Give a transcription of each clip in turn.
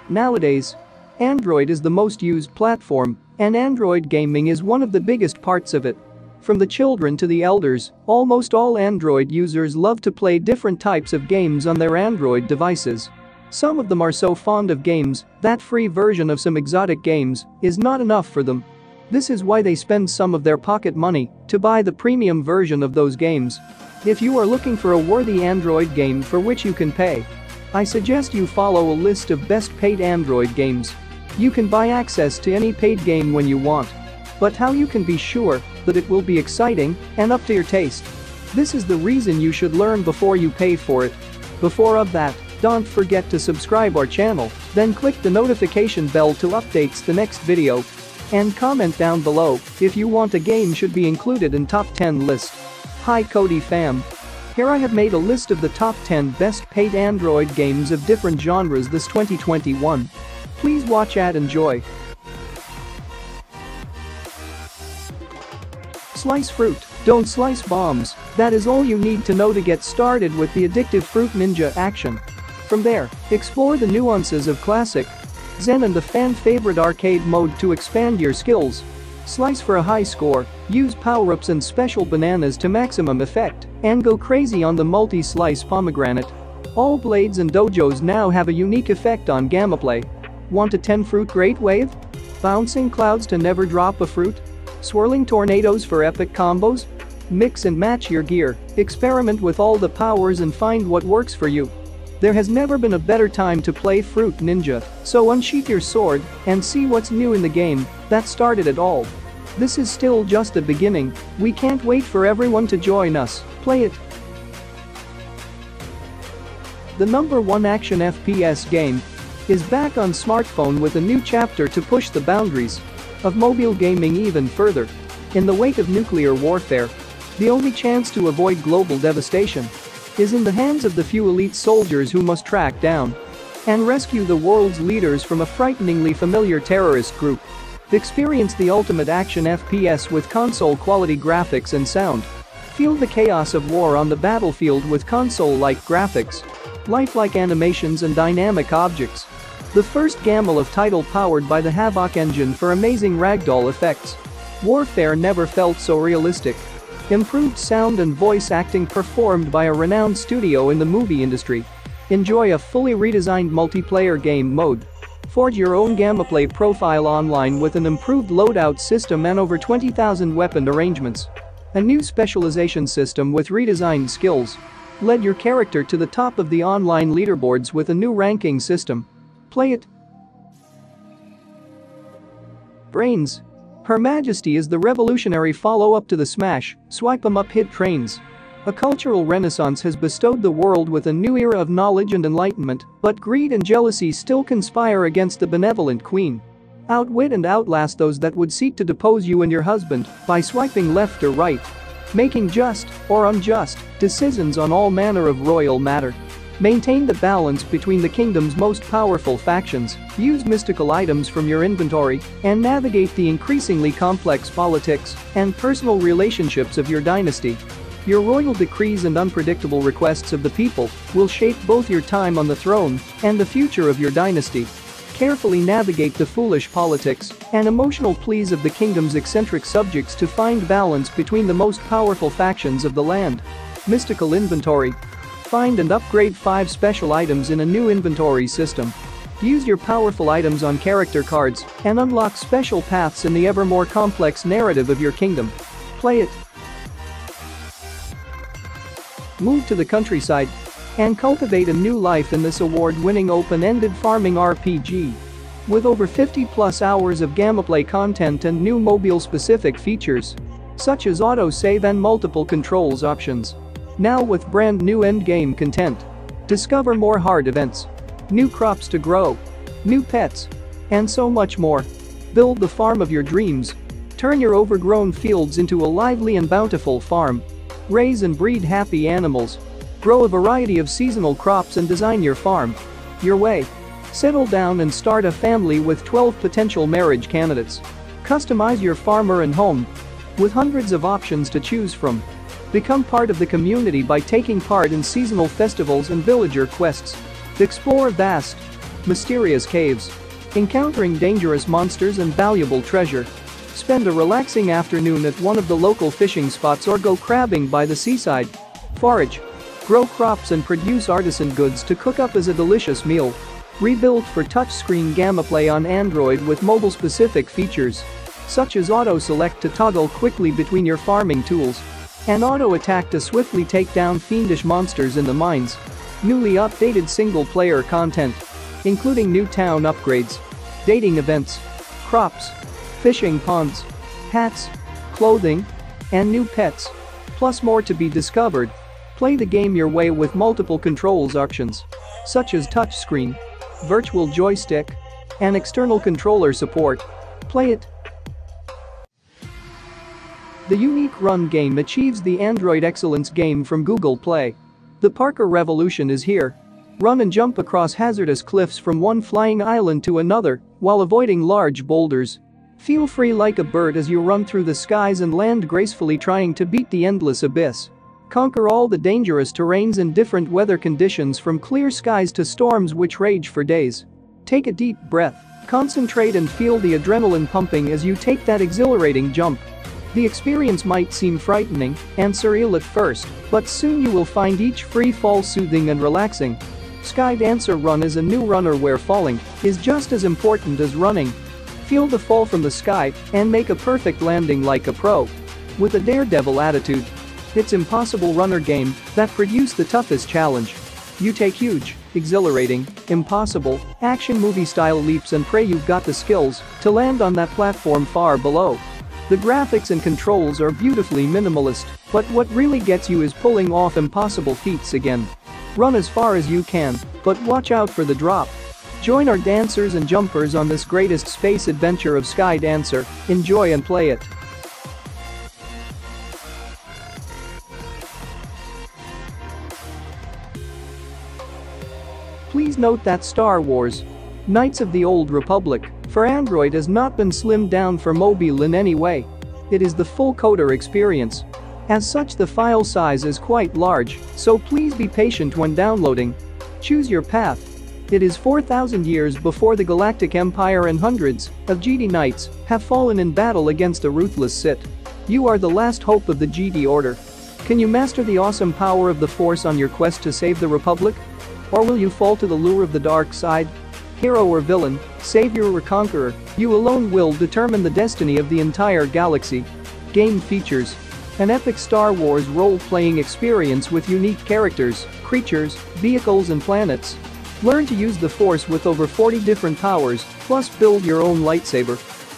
Nowadays, Android is the most used platform, and Android gaming is one of the biggest parts of it. From the children to the elders, almost all Android users love to play different types of games on their Android devices. Some of them are so fond of games that free version of some exotic games is not enough for them. This is why they spend some of their pocket money to buy the premium version of those games. If you are looking for a worthy Android game for which you can pay, I suggest you follow a list of best paid Android games. You can buy access to any paid game when you want. But how you can be sure that it will be exciting and up to your taste? This is the reason you should learn before you pay for it. Before of that, don't forget to subscribe our channel, then click the notification bell to updates the next video. And comment down below if you want a game should be included in top 10 list. Hi Cody fam. Here I have made a list of the top 10 best paid Android games of different genres this 2021. Please watch and enjoy. Slice fruit, don't slice bombs. That is all you need to know to get started with the addictive Fruit Ninja action. From there, explore the nuances of classic Zen and the fan-favorite arcade mode to expand your skills. Slice for a high score, use power-ups and special bananas to maximum effect, and go crazy on the multi-slice pomegranate. All blades and dojos now have a unique effect on gameplay. Want a 10-fruit great wave? Bouncing clouds to never drop a fruit? Swirling tornadoes for epic combos? Mix and match your gear, experiment with all the powers and find what works for you. There has never been a better time to play Fruit Ninja, so unsheath your sword and see what's new in the game that started it all. This is still just the beginning, we can't wait for everyone to join us, play it. The #1 action FPS game is back on smartphone with a new chapter to push the boundaries of mobile gaming even further. In the wake of nuclear warfare, the only chance to avoid global devastation is in the hands of the few elite soldiers who must track down and rescue the world's leaders from a frighteningly familiar terrorist group. Experience the ultimate action FPS with console-quality graphics and sound. Feel the chaos of war on the battlefield with console-like graphics, lifelike animations and dynamic objects. The first Gameloft title powered by the Havoc engine for amazing ragdoll effects. Warfare never felt so realistic. Improved sound and voice acting performed by a renowned studio in the movie industry. Enjoy a fully redesigned multiplayer game mode. Forge your own gameplay profile online with an improved loadout system and over 20,000 weapon arrangements. A new specialization system with redesigned skills. Led your character to the top of the online leaderboards with a new ranking system. Play it. Brains. Her Majesty is the revolutionary follow-up to the smash, swipe 'em up hit Trains. A cultural renaissance has bestowed the world with a new era of knowledge and enlightenment, but greed and jealousy still conspire against the benevolent queen. Outwit and outlast those that would seek to depose you and your husband by swiping left or right. Making just or unjust decisions on all manner of royal matter. Maintain the balance between the kingdom's most powerful factions, use mystical items from your inventory, and navigate the increasingly complex politics and personal relationships of your dynasty. Your royal decrees and unpredictable requests of the people will shape both your time on the throne and the future of your dynasty. Carefully navigate the foolish politics and emotional pleas of the kingdom's eccentric subjects to find balance between the most powerful factions of the land. Mystical inventory. Find and upgrade 5 special items in a new inventory system. Use your powerful items on character cards and unlock special paths in the ever more complex narrative of your kingdom. Play it. Move to the countryside and cultivate a new life in this award-winning open-ended farming RPG. With over 50+ hours of gameplay content and new mobile-specific features, such as auto-save and multiple controls options. Now with brand new endgame content. Discover more hard events, new crops to grow, new pets, and so much more. Build the farm of your dreams. Turn your overgrown fields into a lively and bountiful farm. Raise and breed happy animals. Grow a variety of seasonal crops and design your farm your way. Settle down and start a family with 12 potential marriage candidates. Customize your farmer and home with hundreds of options to choose from. Become part of the community by taking part in seasonal festivals and villager quests. Explore vast, mysterious caves, encountering dangerous monsters and valuable treasure. Spend a relaxing afternoon at one of the local fishing spots or go crabbing by the seaside. Forage, grow crops and produce artisan goods to cook up as a delicious meal. Rebuilt for touchscreen gameplay on Android with mobile-specific features, such as auto-select to toggle quickly between your farming tools and auto-attack to swiftly take down fiendish monsters in the mines. Newly updated single-player content, including new town upgrades, dating events, crops, fishing ponds, hats, clothing, and new pets, plus more to be discovered. Play the game your way with multiple controls options, such as touchscreen, virtual joystick, and external controller support. Play it. The unique Run game achieves the Android Excellence game from Google Play. The Parker Revolution is here. Run and jump across hazardous cliffs from one flying island to another while avoiding large boulders. Feel free like a bird as you run through the skies and land gracefully, trying to beat the endless abyss. Conquer all the dangerous terrains in different weather conditions, from clear skies to storms which rage for days. Take a deep breath, concentrate and feel the adrenaline pumping as you take that exhilarating jump. The experience might seem frightening and surreal at first, but soon you will find each free fall soothing and relaxing. Skydancer Run is a new runner where falling is just as important as running. Feel the fall from the sky and make a perfect landing like a pro. With a daredevil attitude, it's impossible runner game that produced the toughest challenge. You take huge, exhilarating, impossible, action movie-style leaps and pray you've got the skills to land on that platform far below. The graphics and controls are beautifully minimalist, but what really gets you is pulling off impossible feats again. Run as far as you can, but watch out for the drop. Join our dancers and jumpers on this greatest space adventure of Skydancer. Enjoy and play it. Please note that Star Wars: Knights of the Old Republic for Android has not been slimmed down for mobile in any way. It is the full coder experience. As such, the file size is quite large, so please be patient when downloading. Choose your path. It is 4,000 years before the Galactic Empire and hundreds of GD Knights have fallen in battle against a ruthless Sith. You are the last hope of the GD Order. Can you master the awesome power of the Force on your quest to save the Republic? Or will you fall to the lure of the dark side? Hero or villain, savior or conqueror, you alone will determine the destiny of the entire galaxy. Game features an epic Star Wars role-playing experience with unique characters, creatures, vehicles and planets. Learn to use the Force with over 40 different powers, plus build your own lightsaber.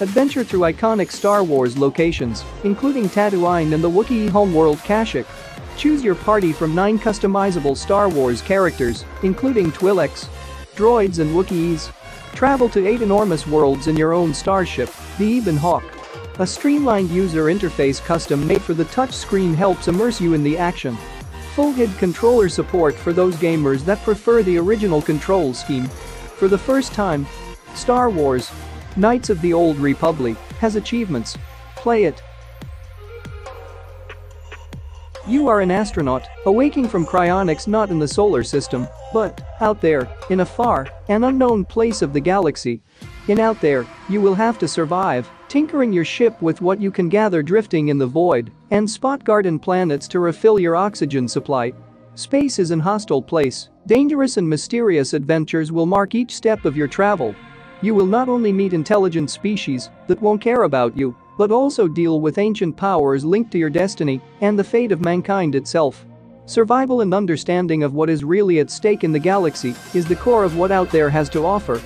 Adventure through iconic Star Wars locations, including Tatooine and the Wookiee homeworld Kashyyyk. Choose your party from 9 customizable Star Wars characters, including Twi'leks, droids and Wookiees. Travel to 8 enormous worlds in your own starship, the Ebon Hawk. A streamlined user interface custom-made for the touchscreen helps immerse you in the action. Full HID controller support for those gamers that prefer the original control scheme. For the first time, Star Wars: Knights of the Old Republic has achievements. Play it. You are an astronaut, awaking from cryonics not in the solar system, but out there, in a far and unknown place of the galaxy. Out there, you will have to survive, tinkering your ship with what you can gather drifting in the void, and spot garden planets to refill your oxygen supply. Space is an hostile place. Dangerous and mysterious adventures will mark each step of your travel. You will not only meet intelligent species that won't care about you, but also deal with ancient powers linked to your destiny and the fate of mankind itself. Survival and understanding of what is really at stake in the galaxy is the core of what out there has to offer.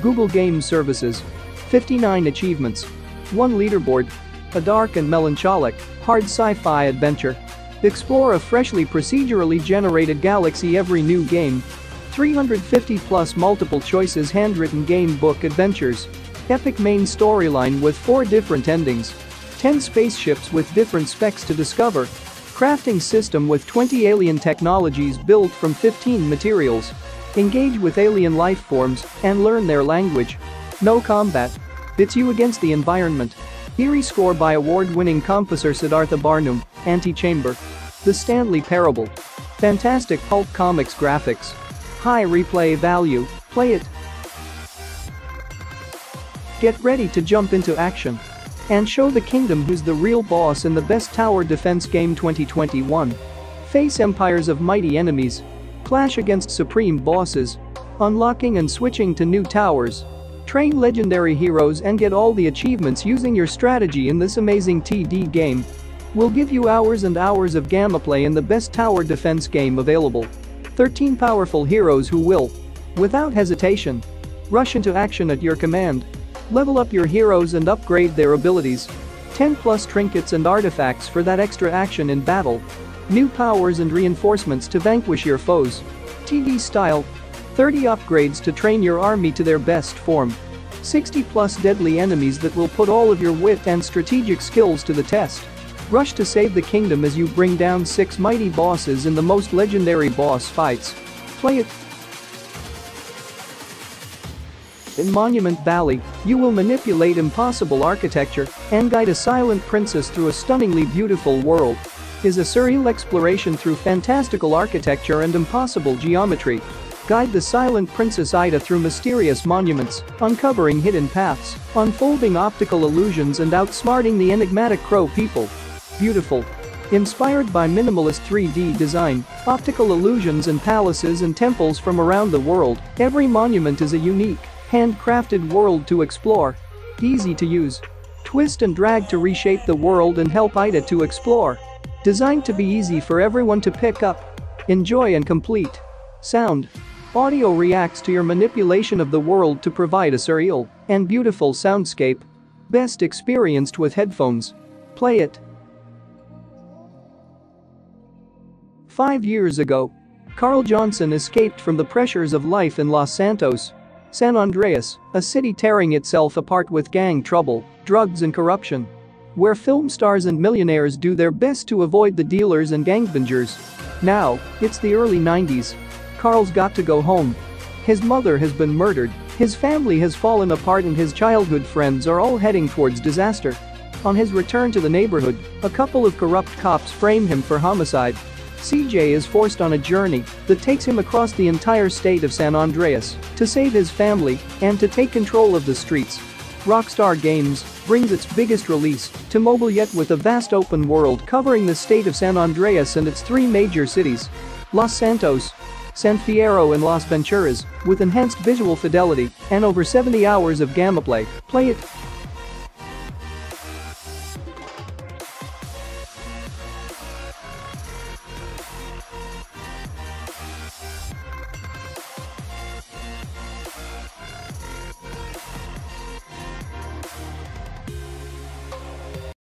Google Game Services. 59 achievements. 1 leaderboard. A dark and melancholic, hard sci-fi adventure. Explore a freshly procedurally generated galaxy every new game. 350 plus multiple choices handwritten game book adventures. Epic main storyline with 4 different endings. 10 spaceships with different specs to discover. Crafting system with 20 alien technologies built from 15 materials. Engage with alien life forms and learn their language. No combat. It's you against the environment. Eerie score by award-winning composer Siddhartha Barnum, Antichamber. The Stanley Parable. Fantastic pulp comics graphics. High replay value, play it. Get ready to jump into action. And show the kingdom who's the real boss in the best tower defense game 2021. Face empires of mighty enemies. Clash against supreme bosses. Unlocking and switching to new towers. Train legendary heroes and get all the achievements using your strategy in this amazing TD game. We'll give you hours and hours of gameplay in the best tower defense game available. 13 powerful heroes who will, without hesitation, rush into action at your command. Level up your heroes and upgrade their abilities. 10 plus trinkets and artifacts for that extra action in battle. New powers and reinforcements to vanquish your foes. TD style. 30 upgrades to train your army to their best form. 60 plus deadly enemies that will put all of your wit and strategic skills to the test. Rush to save the kingdom as you bring down 6 mighty bosses in the most legendary boss fights. Play it. In Monument Valley, you will manipulate impossible architecture and guide a silent princess through a stunningly beautiful world. Is a surreal exploration through fantastical architecture and impossible geometry. Guide the silent Princess Ida through mysterious monuments, uncovering hidden paths, unfolding optical illusions and outsmarting the enigmatic crow people. Beautiful. Inspired by minimalist 3D design, optical illusions and palaces and temples from around the world, every monument is a unique, handcrafted world to explore. Easy to use. Twist and drag to reshape the world and help Ida to explore. Designed to be easy for everyone to pick up, enjoy and complete. Sound. Audio reacts to your manipulation of the world to provide a surreal and beautiful soundscape. Best experienced with headphones. Play it. 5 years ago, Carl Johnson escaped from the pressures of life in Los Santos, San Andreas, a city tearing itself apart with gang trouble, drugs and corruption. Where film stars and millionaires do their best to avoid the dealers and gangbangers. Now, it's the early 90s. Carl's got to go home. His mother has been murdered, his family has fallen apart and his childhood friends are all heading towards disaster. On his return to the neighborhood, a couple of corrupt cops frame him for homicide. CJ is forced on a journey that takes him across the entire state of San Andreas to save his family and to take control of the streets. Rockstar Games brings its biggest release to mobile yet with a vast open world covering the state of San Andreas and its 3 major cities. Los Santos, San Fierro and Las Venturas, with enhanced visual fidelity and over 70 hours of gameplay. Play it.